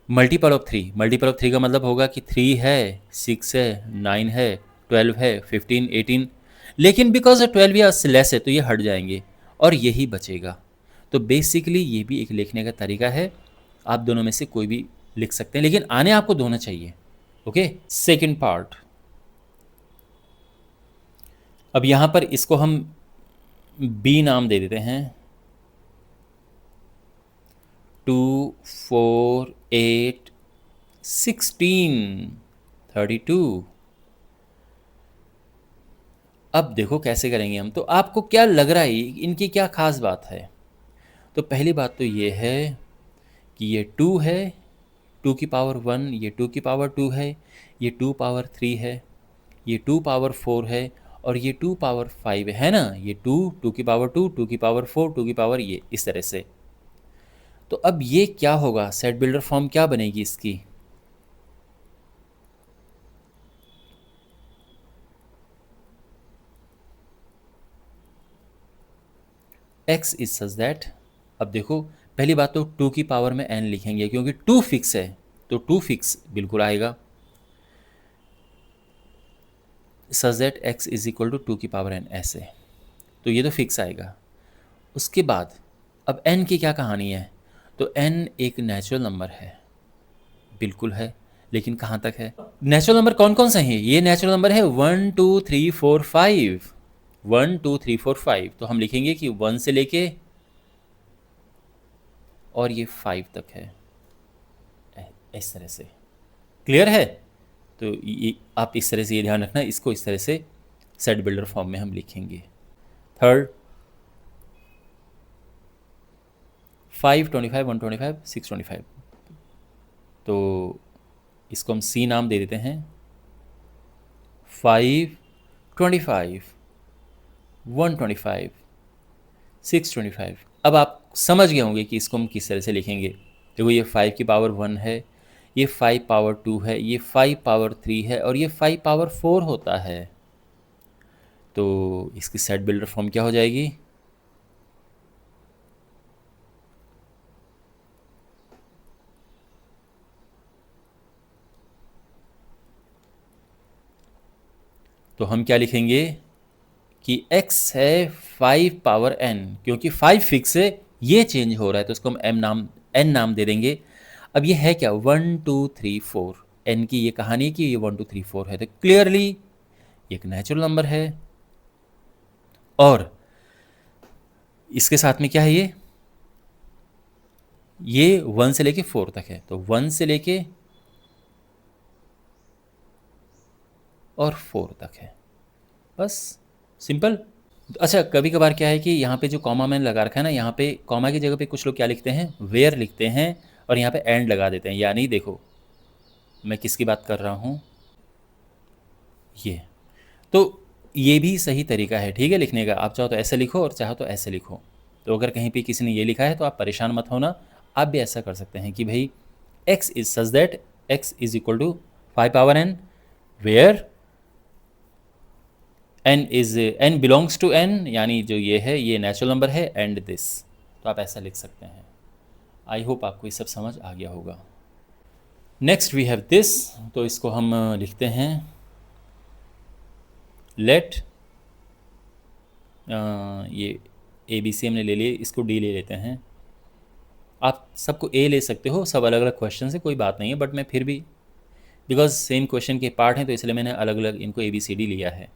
मल्टीपल ऑफ 3, मल्टीपल ऑफ 3 का मतलब होगा कि 3 है, 6 है, 9 है, 12 है, 15 18, लेकिन बिकॉज 12 या लेस है तो ये हट जाएंगे और यही बचेगा। तो बेसिकली ये भी एक लिखने का तरीका है, आप दोनों में से कोई भी लिख सकते हैं, लेकिन आने आपको दोनों चाहिए। Okay, second part. अब यहाँ पर इसको हम बी नाम दे देते हैं। 2 4 8 16 32। अब देखो कैसे करेंगे हम, तो आपको क्या लग रहा है इनकी क्या खास बात है। तो पहली बात तो ये है कि ये 2 है, 2 की पावर 1, ये 2 की पावर 2 है, ये 2 पावर 3 है, ये 2 पावर 4 है, और ये 2 पावर 5 है ना। ये 2 2 की पावर 2, 2 की पावर 4, 2 की पावर ये, इस तरह से। तो अब ये क्या होगा, सेट बिल्डर फॉर्म क्या बनेगी इसकी। x इज सच दैट, अब देखो पहली बात तो 2 की पावर में n लिखेंगे क्योंकि 2 फिक्स है, तो 2 फिक्स बिल्कुल आएगा, such that x is equal to 2 की पावर n ऐसे, तो ये तो फिक्स आएगा। उसके बाद अब n की क्या कहानी है, तो n एक नेचुरल नंबर है, बिल्कुल है, लेकिन कहाँ तक है। नेचुरल नंबर कौन कौन से हैं, ये नेचुरल नंबर है 1 2 3 4 5, 1 2 3 4 5, तो हम लिखेंगे कि 1 से लेके और ये 5 तक है, इस तरह से। क्लियर है, तो ये आप इस तरह से ये ध्यान रखना, इसको इस तरह से सेट बिल्डर फॉर्म में हम लिखेंगे। थर्ड 5 25 125 625, तो इसको हम सी नाम दे देते हैं, 5 25 125 625। अब आप समझ गए होंगे कि इसको हम किस तरह से लिखेंगे। देखो ये 5 की पावर 1 है, ये 5 पावर 2 है, ये 5 पावर 3 है और ये 5 पावर 4 होता है, तो इसकी सेट बिल्डर फॉर्म क्या हो जाएगी, तो हम क्या लिखेंगे कि x है 5 पावर n, क्योंकि 5 फिक्स है, ये चेंज हो रहा है तो इसको हम n नाम दे देंगे। अब ये है क्या 1 2 3 4, n की ये कहानी है कि ये 1 2 3 4 है, तो क्लियरली एक नेचुरल नंबर है। और इसके साथ में क्या है, ये 1 से लेके 4 तक है, तो 1 से लेके और 4 तक है, बस सिंपल। अच्छा कभी कभार क्या है कि यहाँ पे जो कॉमा मैंने लगा रखा है ना, यहाँ पे कॉमा की जगह पे कुछ लोग क्या लिखते हैं, वेयर लिखते हैं और यहाँ पे एंड लगा देते हैं, यानी देखो मैं किसकी बात कर रहा हूँ, ये तो ये भी सही तरीका है, ठीक है लिखने का। आप चाहो तो ऐसे लिखो और चाहो तो ऐसे लिखो, तो अगर कहीं पे किसी ने ये लिखा है तो आप परेशान मत होना, आप भी ऐसा कर सकते हैं कि भाई x is such that x is equal to 5 power n, where n belongs to n, यानी जो ये है ये नेचुरल नंबर है, एंड दिस, तो आप ऐसा लिख सकते हैं। आई होप आपको ये सब समझ आ गया होगा। नेक्स्ट वी हैव दिस, तो इसको हम लिखते हैं लेट, ये ए बी सी हमने ले लिए, इसको डी ले लेते हैं। आप सबको ए ले सकते हो, सब अलग अलग क्वेश्चन से, कोई बात नहीं है, बट मैं फिर भी बिकॉज सेम क्वेश्चन के पार्ट हैं तो इसलिए मैंने अलग अलग इनको ए बी सी डी लिया है,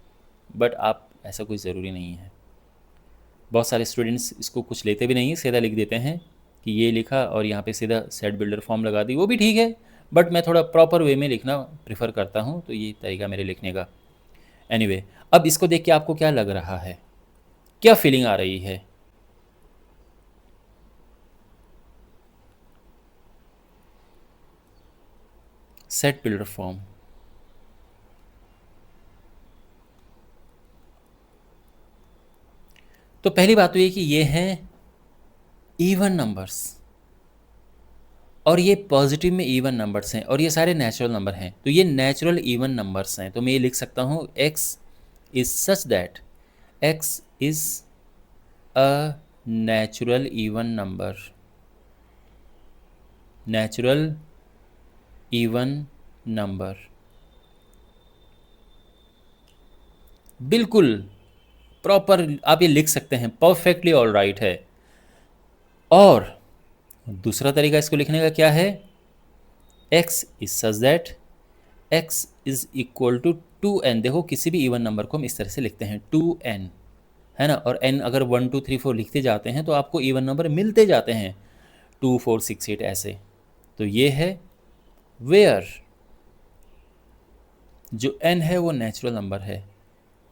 बट आप ऐसा कोई ज़रूरी नहीं है। बहुत सारे स्टूडेंट्स इसको कुछ लेते भी नहीं है, सीधा लिख देते हैं कि ये लिखा और यहाँ पे सीधा सेट बिल्डर फॉर्म लगा दी, वो भी ठीक है, बट मैं थोड़ा प्रॉपर वे में लिखना प्रेफर करता हूँ, तो ये तरीका मेरे लिखने का। एनीवे, अब इसको देख के आपको क्या लग रहा है, क्या फीलिंग आ रही है, सेट बिल्डर फॉर्म। तो पहली बात तो ये कि ये हैं इवन नंबर्स और ये पॉजिटिव में इवन नंबर्स हैं और ये सारे नेचुरल नंबर हैं, तो ये नेचुरल इवन नंबर्स हैं, तो मैं ये लिख सकता हूँ x is such that x is a natural even number, natural even number, बिल्कुल प्रॉपर आप ये लिख सकते हैं, परफेक्टली ऑल राइट है। और दूसरा तरीका इसको लिखने का क्या है, x is such that x is equal to 2n, देखो किसी भी इवन नंबर को हम इस तरह से लिखते हैं 2n, है ना, और n अगर 1 2 3 4 लिखते जाते हैं तो आपको इवन नंबर मिलते जाते हैं 2 4 6 8 ऐसे, तो ये है वेयर जो n है वो नेचुरल नंबर है,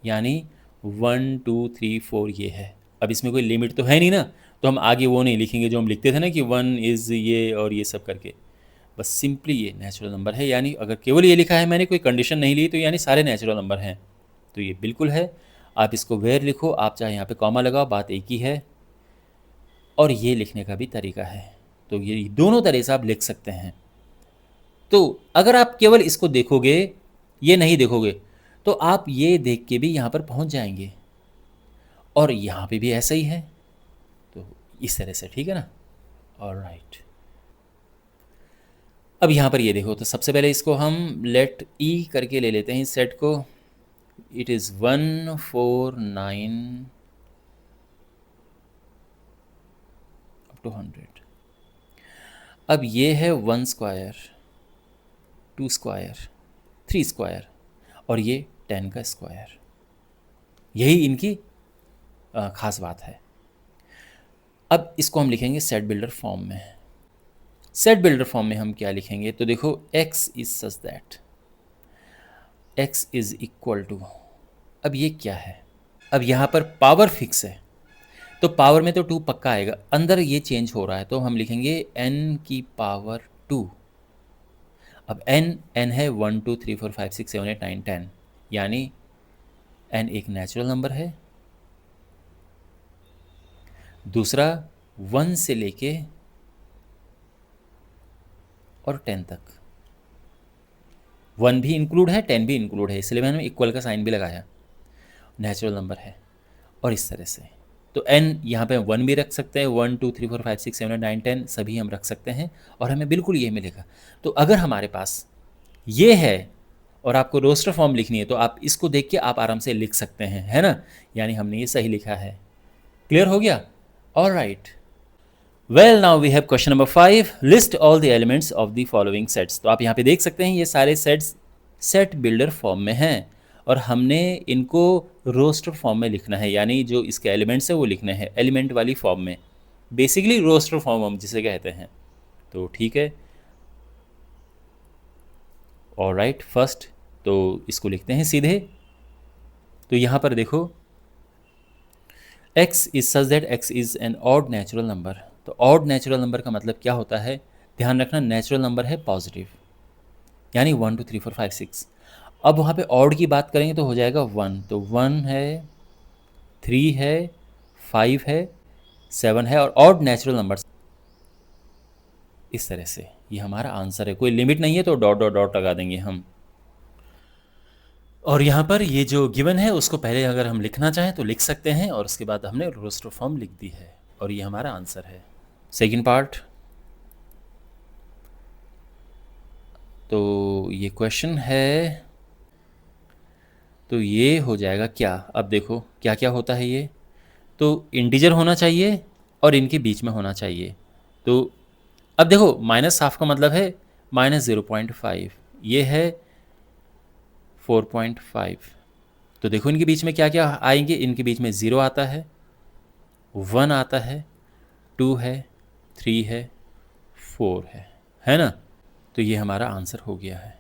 यानी 1 2 3 4 ये है। अब इसमें कोई लिमिट तो है नहीं ना, तो हम आगे वो नहीं लिखेंगे जो हम लिखते थे ना कि 1 इज़ ये और ये सब करके, बस सिंपली ये नेचुरल नंबर है, यानी अगर केवल ये लिखा है मैंने कोई कंडीशन नहीं ली तो यानी सारे नेचुरल नंबर हैं, तो ये बिल्कुल है। आप इसको वेयर लिखो, आप चाहे यहाँ पे कॉमा लगाओ, बात एक ही है, और ये लिखने का भी तरीका है, तो ये दोनों तरह से आप लिख सकते हैं। तो अगर आप केवल इसको देखोगे, ये नहीं देखोगे, तो आप ये देख के भी यहाँ पर पहुँच जाएंगे, और यहाँ पे भी ऐसा ही है, इस तरह से, ठीक है ना। ऑलराइट, अब यहाँ पर ये देखो, तो सबसे पहले इसको हम लेट ई करके ले लेते हैं इस सेट को। It is 149 up to 100। अब ये है 1 स्क्वायर, 2 स्क्वायर, 3 स्क्वायर, और ये 10 का स्क्वायर। यही इनकी खास बात है। अब इसको हम लिखेंगे सेट बिल्डर फॉर्म में। सेट बिल्डर फॉर्म में हम क्या लिखेंगे, तो देखो x is such that x is equal to, अब ये क्या है, अब यहाँ पर पावर फिक्स है तो पावर में तो 2 पक्का आएगा, अंदर ये चेंज हो रहा है तो हम लिखेंगे n की पावर 2। अब n है 1 2 3 4 5 6 7 8 9 10, यानी n एक नेचुरल नंबर है। दूसरा 1 से लेके और 10 तक, 1 भी इंक्लूड है 10 भी इंक्लूड है, इसलिए मैंने इक्वल का साइन भी लगाया, नेचुरल नंबर है। और इस तरह से तो n यहाँ पे 1 भी रख सकते हैं, 1 2 3 4 5 6 7 8 9 10 सभी हम रख सकते हैं और हमें बिल्कुल ये मिलेगा। तो अगर हमारे पास ये है और आपको रोस्टर फॉर्म लिखनी है तो आप इसको देख के आप आराम से लिख सकते हैं, है ना, यानी हमने ये सही लिखा है। क्लियर हो गया? Alright, well now we have question number 5, list all the elements of the following sets. तो आप यहाँ पे देख सकते हैं ये सारे सेट्स सेट बिल्डर फॉर्म में हैं और हमने इनको रोस्टर फॉर्म में लिखना है, यानी जो इसके एलिमेंट्स हैं वो लिखने हैं एलिमेंट वाली फॉर्म में, बेसिकली रोस्टर फॉर्म हम जिसे कहते हैं। तो ठीक है, ऑलराइट, फर्स्ट तो इसको लिखते हैं सीधे। तो यहाँ पर देखो x is such that x is an odd natural number. तो ऑड नेचुरल नंबर का मतलब क्या होता है, ध्यान रखना नेचुरल नंबर है पॉजिटिव, यानी 1 2 3 4 5 6। अब वहाँ पे ऑड की बात करेंगे तो हो जाएगा 1, तो 1 है, 3 है, 5 है, 7 है, और ऑड नेचुरल नंबर। इस तरह से ये हमारा आंसर है, कोई लिमिट नहीं है तो डॉट डॉट डॉट लगा देंगे हम। और यहाँ पर ये जो गिवन है उसको पहले अगर हम लिखना चाहें तो लिख सकते हैं और उसके बाद हमने रोस्टर फॉर्म लिख दी है और ये हमारा आंसर है। सेकंड पार्ट, तो ये क्वेश्चन है, तो ये हो जाएगा क्या, अब देखो क्या क्या होता है ये, तो इंटीजर होना चाहिए और इनके बीच में होना चाहिए। तो अब देखो माइनस हाफ का मतलब है -0.5, ये है 4.5। तो देखो इनके बीच में क्या क्या आएंगे, इनके बीच में 0 आता है, 1 आता है, 2 है, 3 है, 4 है ना। तो ये हमारा आंसर हो गया है।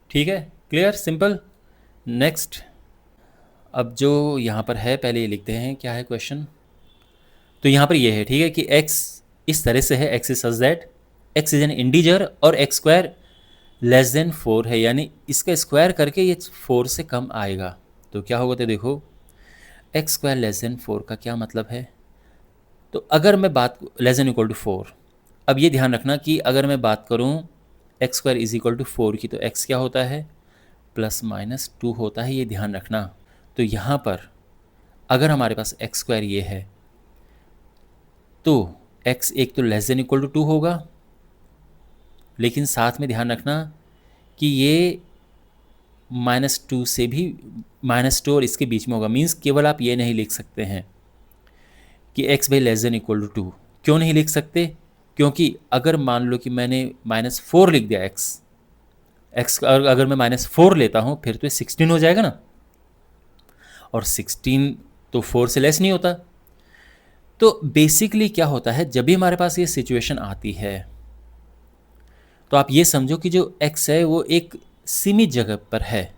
ठीक है, क्लियर, सिंपल। नेक्स्ट, अब जो यहाँ पर है पहले ये लिखते हैं क्या है क्वेश्चन। तो यहाँ पर ये है, ठीक है, कि x इस तरह से है, x is such that x is an integer और x स्क्वायर लेस देन 4 है, यानी इसका स्क्वायर करके ये 4 से कम आएगा। तो क्या होगा, तो देखो x स्क्वायर लेस देन 4 का क्या मतलब है, तो अगर मैं बात लेस देन इक्वल टू 4, अब ये ध्यान रखना कि अगर मैं बात करूँ x square is equal to 4 की, तो x क्या होता है, +-2 होता है, ये ध्यान रखना। तो यहाँ पर अगर हमारे पास x स्क्वायर ये है तो x एक तो लेस देन इक्वल टू 2 होगा, लेकिन साथ में ध्यान रखना कि ये -2 से भी -2 और इसके बीच में होगा। मीन्स केवल आप ये नहीं लिख सकते हैं कि x by less than equal to 2। क्यों नहीं लिख सकते, क्योंकि अगर मान लो कि मैंने -4 लिख दिया x अगर मैं -4 लेता हूँ फिर तो 16 हो जाएगा ना, और 16 तो 4 से लेस नहीं होता। तो बेसिकली क्या होता है, जब भी हमारे पास ये सिचुएशन आती है तो आप ये समझो कि जो x है वो एक सीमित जगह पर है,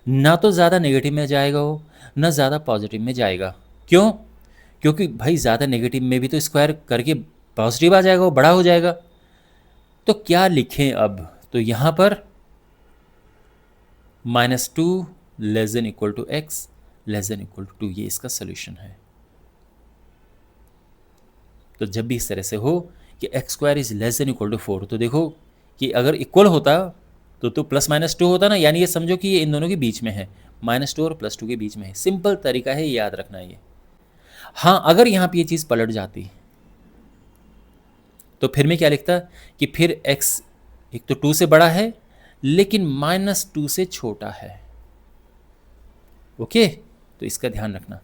ना तो ज़्यादा नेगेटिव में जाएगा वो, ना ज़्यादा पॉजिटिव में जाएगा। क्यों, क्योंकि भाई ज़्यादा नेगेटिव में भी तो स्क्वायर करके पॉजिटिव आ जाएगा, वो बड़ा हो जाएगा। तो क्या लिखें अब, तो यहाँ पर -2 less than equal to x less than equal to 2, ये इसका सोल्यूशन है। तो जब भी इस तरह से हो कि x square is less than equal to 4, तो देखो कि अगर इक्वल होता तो +-2 होता ना, यानी ये समझो कि ये इन दोनों के बीच में है, -2 और +2 के बीच में है। सिंपल तरीका है, याद रखना ये। हाँ, अगर यहाँ पे ये चीज़ पलट जाती तो फिर मैं क्या लिखता कि फिर x एक तो 2 से बड़ा है लेकिन -2 से छोटा है। ओके, तो इसका ध्यान रखना।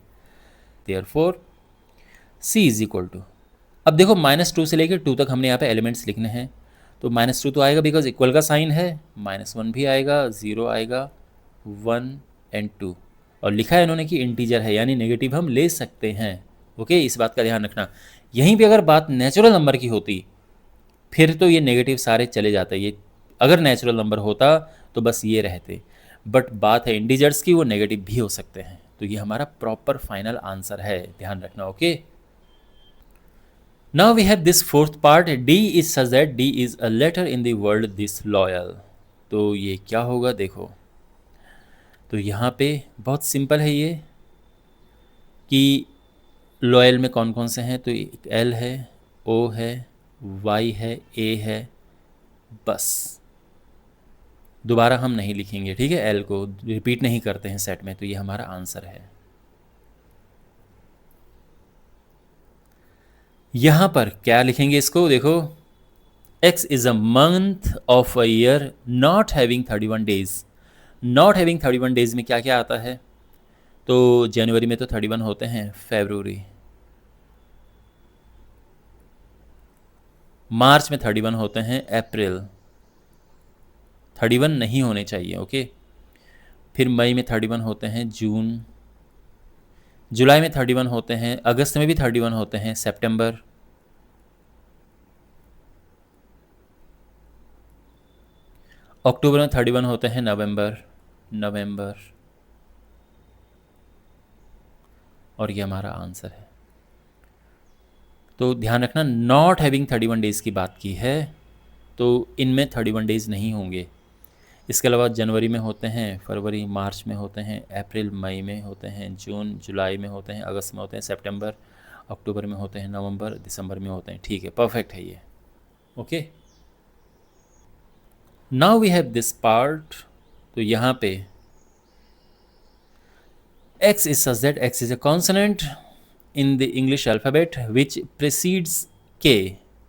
Therefore c is equal to, अब देखो -2 से लेकर 2 तक हमने यहाँ पे एलिमेंट्स लिखने हैं, तो -2 तो आएगा बिकॉज इक्वल का साइन है, -1 भी आएगा, 0 आएगा, 1 एंड 2, और लिखा है इन्होंने कि इंटीजर है यानी नेगेटिव हम ले सकते हैं। ओके, इस बात का ध्यान रखना। यहीं पे अगर बात नेचुरल नंबर की होती फिर तो ये नेगेटिव सारे चले जाते, ये अगर नेचुरल नंबर होता तो बस ये रहते, बट बात है इंटीजर्स की, वो नेगेटिव भी हो सकते हैं। तो ये हमारा प्रॉपर फाइनल आंसर है, ध्यान रखना। Okay, now we have this fourth part, D is such that D is a letter in the word this loyal. तो ये क्या होगा देखो, तो यहाँ पे बहुत सिंपल है ये कि लॉयल में कौन कौन से हैं, तो एक एल है, ओ है, वाई है, ए है, बस दोबारा हम नहीं लिखेंगे, ठीक है, एल को रिपीट नहीं करते हैं सेट में, तो ये हमारा आंसर है। यहाँ पर क्या लिखेंगे इसको देखो, x is a month of a year not having 31 days. Not having 31 days में क्या क्या आता है, तो जनवरी में तो 31 होते हैं, फरवरी, मार्च में 31 होते हैं, अप्रैल 31 नहीं होने चाहिए। ओके, फिर मई में 31 होते हैं, जून, जुलाई में 31 होते हैं, अगस्त में भी 31 होते हैं, सितंबर, अक्टूबर में 31 होते हैं, नवंबर, और ये हमारा आंसर है। तो ध्यान रखना, नॉट हैविंग 31 डेज़ की बात की है, तो इनमें 31 डेज़ नहीं होंगे। इसके अलावा जनवरी में होते हैं, फरवरी मार्च में होते हैं, अप्रैल मई में होते हैं, जून जुलाई में होते हैं, अगस्त में होते हैं, सितंबर अक्टूबर में होते हैं, नवंबर दिसंबर में होते हैं। ठीक है, परफेक्ट है ये। Okay, now we have this part, तो यहाँ पे x is such that x is a consonant in the English alphabet which precedes k।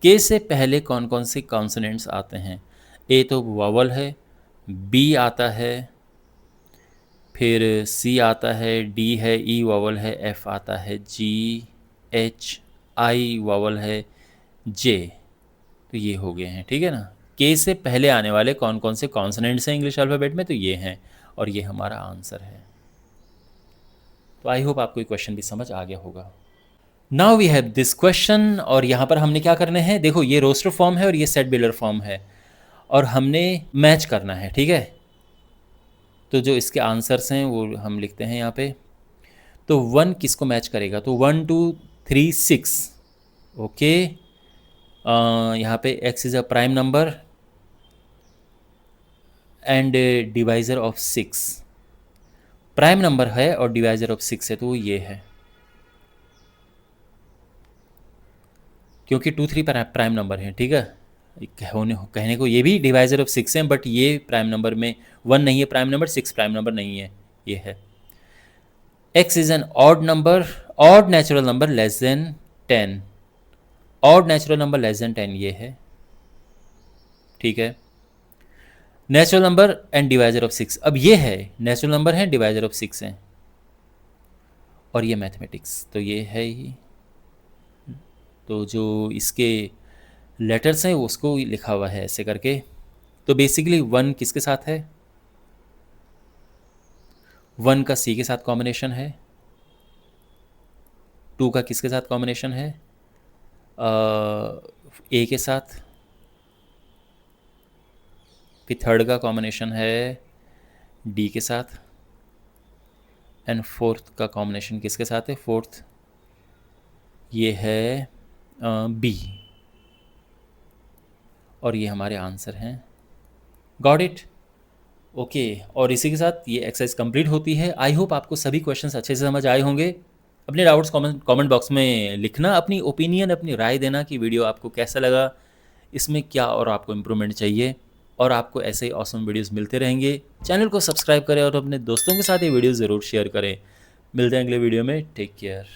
k से पहले कौन कौन से कॉन्सोनेंट्स आते हैं, a तो वावल है, b आता है, फिर c आता है, d है, e वावल है, f आता है, g, h, i वावल है, j, तो ये हो गए हैं, ठीक है ना। k से पहले आने वाले कौन कौन से कॉन्सोनेंट्स हैं इंग्लिश अल्फ़ाबेट में, तो ये हैं, और ये हमारा आंसर है। तो आई होप आपको ये क्वेश्चन भी समझ आ गया होगा। Now we have this question, और यहाँ पर हमने क्या करना है, देखो ये रोस्टर फॉर्म है और ये सेट बिल्डर फॉर्म है, और हमने मैच करना है, ठीक है। तो जो इसके आंसर्स हैं वो हम लिखते हैं यहाँ पे। तो 1 किसको मैच करेगा, तो 1 2 3 6। ओके, यहाँ पे x is a prime number and divisor of 6, prime number है और डिवाइज़र ऑफ 6 है, तो वो ये है, क्योंकि 2 3 प्राइम नंबर है, ठीक है। कहने को ये भी डिवाइज़र ऑफ 6 है, बट ये प्राइम नंबर में 1 नहीं है प्राइम नंबर, 6 प्राइम नंबर नहीं है, ये है। x is an odd number, odd natural number less then 10, odd natural number less then 10 ये है, ठीक है। Natural number and divisor of 6, अब ये है नेचुरल नंबर है, डिवाइज़र ऑफ 6 है, और ये मैथमेटिक्स, तो ये है ही। तो जो इसके लेटर्स हैं उसको लिखा हुआ है ऐसे करके। तो बेसिकली 1 किसके साथ है, 1 का C के साथ कॉम्बिनेशन है, 2 का किसके साथ कॉम्बिनेशन है, A के साथ, फिर 3rd का कॉम्बिनेशन है D के साथ, एंड 4th का कॉम्बिनेशन किसके साथ है, 4th ये है B, और ये हमारे आंसर हैं। Got it, okay. और इसी के साथ ये एक्सरसाइज कंप्लीट होती है। आई होप आपको सभी क्वेश्चंस अच्छे से समझ आए होंगे। अपने डाउट्स कमेंट बॉक्स में लिखना, अपनी ओपिनियन, अपनी राय देना कि वीडियो आपको कैसा लगा, इसमें क्या और आपको इम्प्रूवमेंट चाहिए, और आपको ऐसे ही ऑसम वीडियोस मिलते रहेंगे। चैनल को सब्सक्राइब करें और अपने दोस्तों के साथ ये वीडियो ज़रूर शेयर करें। मिलते हैं अगले वीडियो में, टेक केयर।